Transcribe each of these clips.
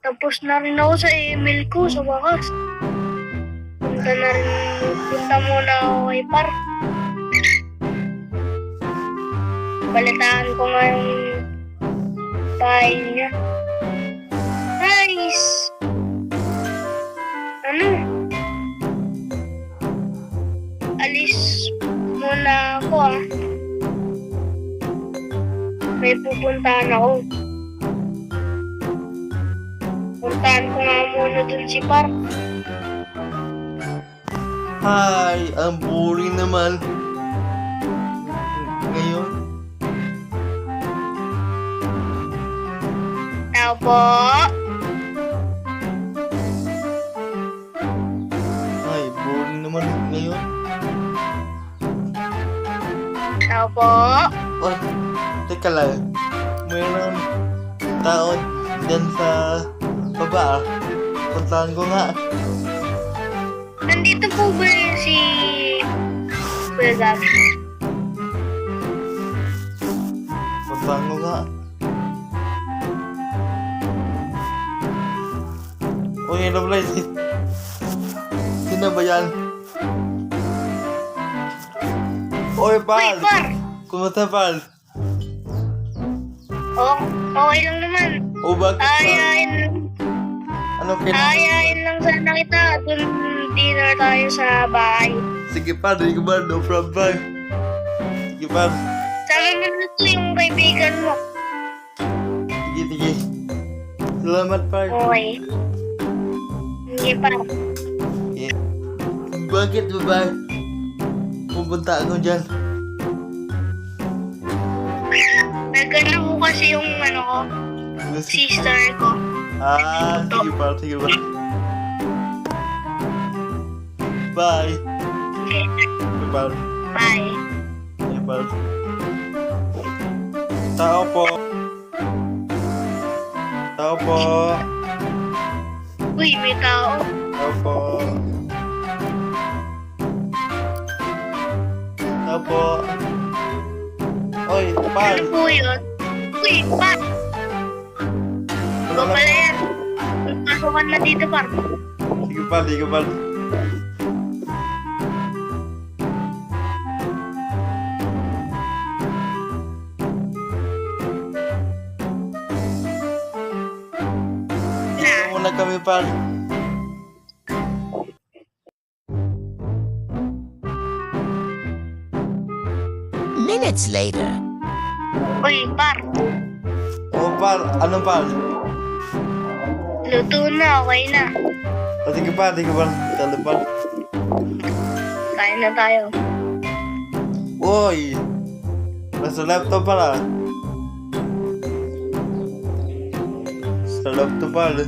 Tapos na rin ako sa email ko sa wakas. Punta muna ako kay Par. Balitaan ko nga yung bahay niya. Nice! Ano? Alis muna ako ah. May pupuntahan ako. Puntahan ko nga muna dun si Par. Hi, ang boring naman. Ngayon, Tao po. ay, boring naman ngayon. Tao po. Oh, teka lang. Mayroon tao dyan sa baba. Puntahan ko nga. Nandito po ba yun si Kuya Gab? Puntahan ko nga. Uy, hello, Blythe. Sino ba yan? Uy, Uy, Pal! Par! Kumusta, Pal? Oh, okay lang naman. O, bakit, Pal? Ano kailangan? Ayain lang sana kita. Dun dinner tayo sa bahay. Sige, Pal. Sige, Pal. No problem. Sige, Pal. Sama mo na to yung kaibigan mo. Sige, sige. Salamat, Pal. Okay. Sige, Par. Yeah. Bakit ba ba? Pupunta ako dyan. Nagana ko kasi yung ano ko, sister ko. Ah, sige, Pal. Sige, Pal. Bye. Okay. Sige, Pal. Bye. Sige, Pal. Tao po. Tao po. Uy, may tao. Tao po. Tao po. Oy, Pal. Ano po yun? Uy, Par! Ikaw pala yan. Pasukan na dito, Par. Sige, Pal. Sige, Pal. Dito muna kami, Pal. Minutes later. Uy, Par. Oh, Pal. Anong, Pal? Luto na, okay na. Oh, sige, Pal. Sige, Pal. Talo, Pal. Kain na tayo. Uy! Nasa laptop pala. Sa laptop pala.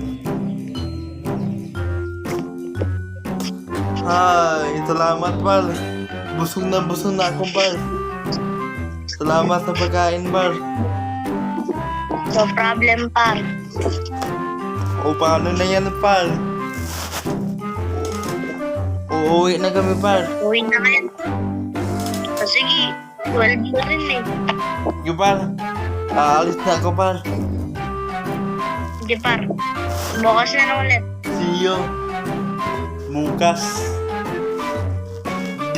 Ay, salamat, Pal. Busog na ako, Pal. Salamat sa pagkain, Pal. No problem, Par. O, paano na yan, Pal? Uuwi na kami, Pal. Uwi na ngayon. O sige, 12 mo rin eh. Sige, Pal. Aalis na ako, Pal. Sige, Par. Bukas na na ulit. See you. Bukas.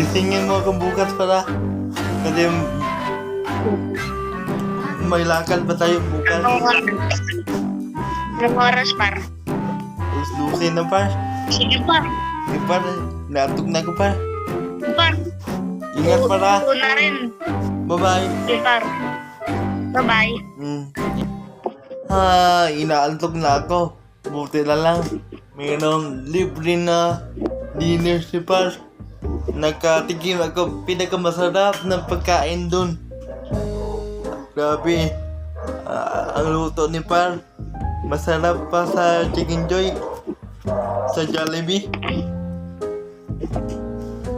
Gisingin mo ako bukas pala. Kasi may lakad pa tayo bukas. Anong oras, Par? Lusin na, Par. Sige, Par. Sige, Par. Natog na ko, Par. Par. Ingat, Par. Upo na rin. Bye-bye. Sige, Par. Bye-bye. Inaaltok na ako. Buti na lang. Mayroong libre na dinner si Par. Nakatikim ako pinakamasarap ng pagkain dun. Grabe. Ang luto ni Par. Masarap pa sa Chicken Joy. Sa Jollibee.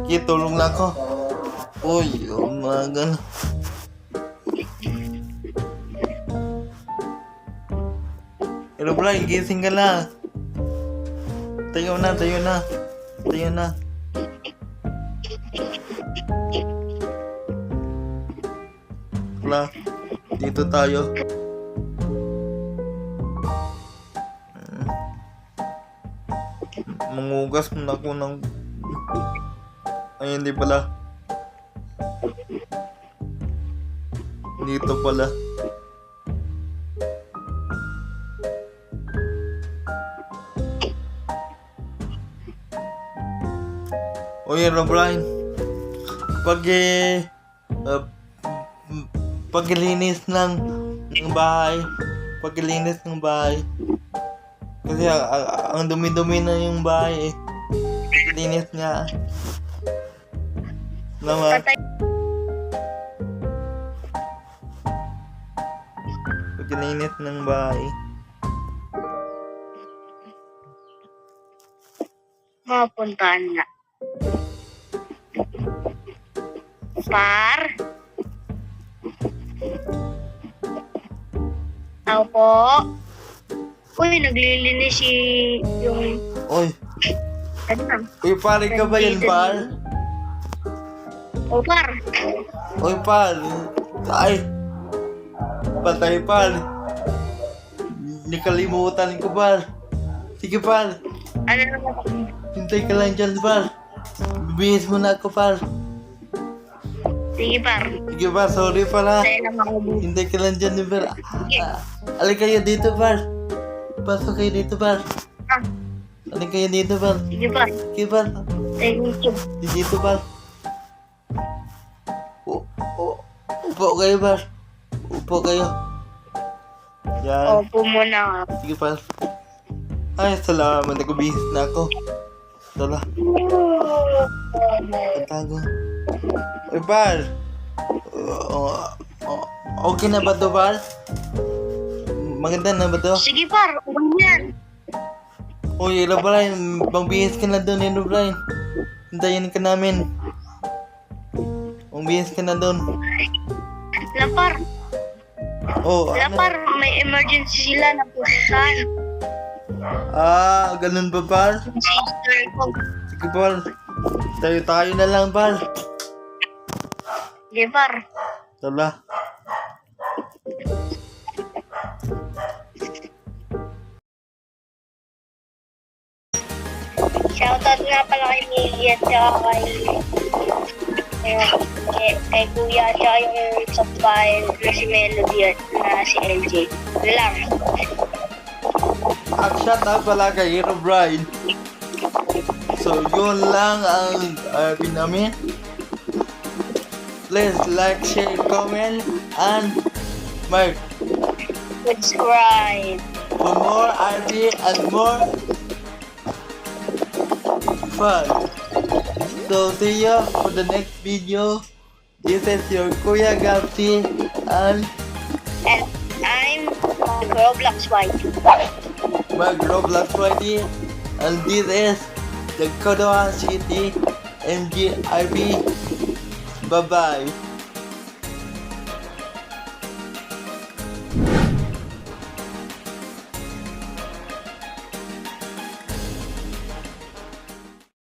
Kaya tulong na ako. Uy, umaga na. Hello, Brian, gising ka na. Tayo na, tayo na. Tayo na. Wala. Dito tayo. Mangugas muna ako ng... Ay, hindi pala. Dito pala. Oye, Brian. Paglinis ng bahay. Paglinis ng bahay. Kasi ang dumi-dumi na yung bahay eh. Paglinis niya. Naman. Paglinis ng bahay. Mapuntahan na. Par? Tao po? Uy, naglilinis yung... Oy. Ano? Uy, pare ka ba yan, par? O, par? Uy, par. Ay. Patay, par. Nakalimutan ko, par. Sige, par. Ano naman? Hintay ka lang dyan, par. Bibihis mo na ako, par. Sige, par. Sige, par. Sorry, par, ha. Tayo naman ako. Hintay ka lang dyan, par. Sige. Alay kayo dito, par. Pasok kayo dito, par. Ah, Alay kayo dito, par. sige, par. Sige, par. Thank you. Dito, par. Upo kayo, par. Upo kayo. Yan. Opo muna ako. Sige, par. Ay, salamat. Nag-bihis na ako. Tala. Patago. Uy, par. Okay na ba to, par? Maganda na ba to? Sige, par. Uwan yan. Uy, Brian. Magbihis ka na doon, Brian. Hintayin ka namin. Magbihis ka na doon. Lapar. Oh, ano? Lapar. May emergency sila na pupuntahan. Ganun ba, par? Sister ko. Sige, par. Tayo na lang, par. Sige, par. Tala. Shoutout nga pala kay Miggy at saka kay Kuya at saka yung sa file na si Melody at na si LJ. Lang. At shout out pala kay Brian. So, yun lang ang namin. Please like, share, comment, and Subscribe. for more RP and more fun. So, see you for the next video. This is your Kuya Gapsi and And I'm Roblox White. Mag Roblox Friday. And this is the Kodoha City MGIP. Bye-bye.